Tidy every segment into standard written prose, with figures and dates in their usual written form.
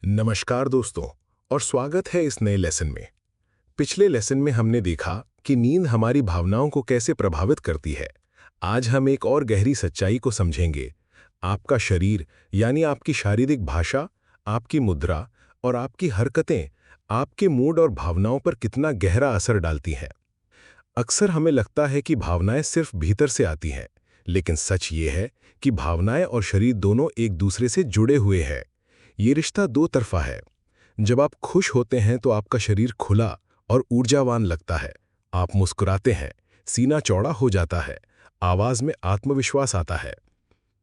नमस्कार दोस्तों, और स्वागत है इस नए लेसन में। पिछले लेसन में हमने देखा कि नींद हमारी भावनाओं को कैसे प्रभावित करती है। आज हम एक और गहरी सच्चाई को समझेंगे। आपका शरीर यानी आपकी शारीरिक भाषा, आपकी मुद्रा और आपकी हरकतें आपके मूड और भावनाओं पर कितना गहरा असर डालती हैं। अक्सर हमें लगता है कि भावनाएं सिर्फ भीतर से आती हैं, लेकिन सच ये है कि भावनाएं और शरीर दोनों एक दूसरे से जुड़े हुए हैं। ये रिश्ता दो तरफा है। जब आप खुश होते हैं तो आपका शरीर खुला और ऊर्जावान लगता है। आप मुस्कुराते हैं, सीना चौड़ा हो जाता है, आवाज में आत्मविश्वास आता है।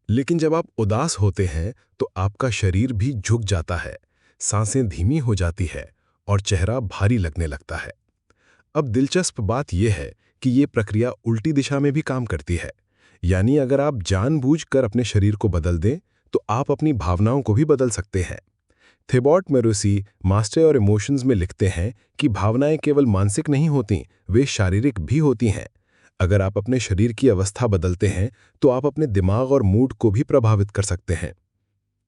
लेकिन जब आप उदास होते हैं तो आपका शरीर भी झुक जाता है, सांसें धीमी हो जाती है और चेहरा भारी लगने लगता है। अब दिलचस्प बात यह है कि ये प्रक्रिया उल्टी दिशा में भी काम करती है। यानी अगर आप जानबूझकर अपने शरीर को बदल दें तो आप अपनी भावनाओं को भी बदल सकते हैं। थिबॉट मेरोसी मास्टर और इमोशंस में लिखते हैं कि भावनाएं केवल मानसिक नहीं होती, वे शारीरिक भी होती हैं। अगर आप अपने शरीर की अवस्था बदलते हैं तो आप अपने दिमाग और मूड को भी प्रभावित कर सकते हैं।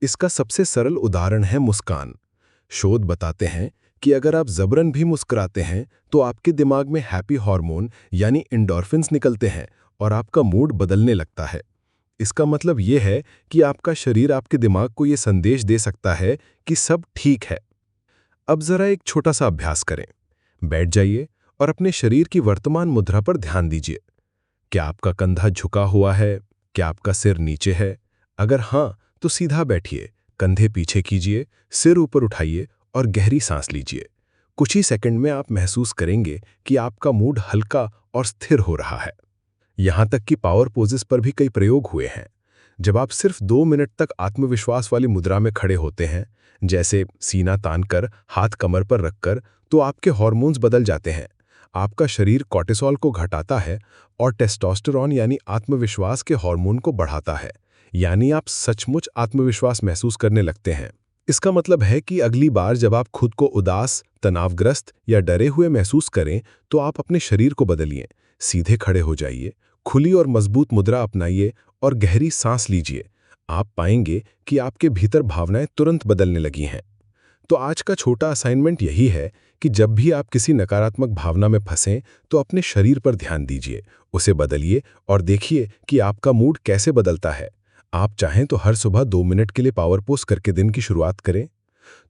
इसका सबसे सरल उदाहरण है मुस्कान। शोध बताते हैं कि अगर आप जबरन भी मुस्कुराते हैं तो आपके दिमाग में हैप्पी हार्मोन यानी एंडोर्फिन्स निकलते हैं और आपका मूड बदलने लगता है। इसका मतलब यह है कि आपका शरीर आपके दिमाग को यह संदेश दे सकता है कि सब ठीक है। अब जरा एक छोटा सा अभ्यास करें। बैठ जाइए और अपने शरीर की वर्तमान मुद्रा पर ध्यान दीजिए। क्या आपका कंधा झुका हुआ है? क्या आपका सिर नीचे है? अगर हाँ, तो सीधा बैठिए, कंधे पीछे कीजिए, सिर ऊपर उठाइए और गहरी सांस लीजिए। कुछ ही सेकंड में आप महसूस करेंगे कि आपका मूड हल्का और स्थिर हो रहा है। यहाँ तक कि पावर पोजेस पर भी कई प्रयोग हुए हैं। जब आप सिर्फ 2 मिनट तक आत्मविश्वास वाली मुद्रा में खड़े होते हैं, जैसे सीना तानकर हाथ कमर पर रखकर, तो आपके हार्मोन्स बदल जाते हैं। आपका शरीर कॉर्टिसोल को घटाता है और टेस्टोस्टेरोन यानी आत्मविश्वास के हार्मोन को बढ़ाता है। यानी आप सचमुच आत्मविश्वास महसूस करने लगते हैं। इसका मतलब है कि अगली बार जब आप खुद को उदास, तनावग्रस्त या डरे हुए महसूस करें तो आप अपने शरीर को बदलिए। सीधे खड़े हो जाइए, खुली और मजबूत मुद्रा अपनाइए और गहरी सांस लीजिए। आप पाएंगे कि आपके भीतर भावनाएं तुरंत बदलने लगी हैं। तो आज का छोटा असाइनमेंट यही है कि जब भी आप किसी नकारात्मक भावना में फंसें तो अपने शरीर पर ध्यान दीजिए, उसे बदलिए और देखिए कि आपका मूड कैसे बदलता है। आप चाहें तो हर सुबह 2 मिनट के लिए पावर पोज करके दिन की शुरुआत करें।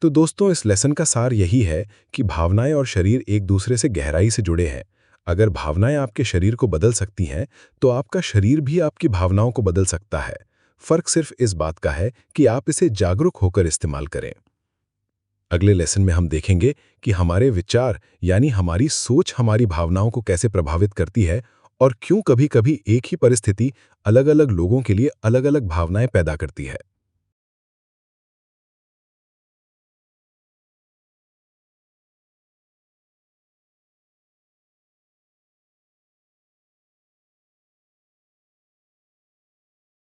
तो दोस्तों, इस लेसन का सार यही है कि भावनाएं और शरीर एक दूसरे से गहराई से जुड़े हैं। अगर भावनाएं आपके शरीर को बदल सकती हैं तो आपका शरीर भी आपकी भावनाओं को बदल सकता है। फर्क सिर्फ इस बात का है कि आप इसे जागरूक होकर इस्तेमाल करें। अगले लेसन में हम देखेंगे कि हमारे विचार यानी हमारी सोच हमारी भावनाओं को कैसे प्रभावित करती है और क्यों कभी-कभी एक ही परिस्थिति अलग-अलग लोगों के लिए अलग-अलग भावनाएं पैदा करती है।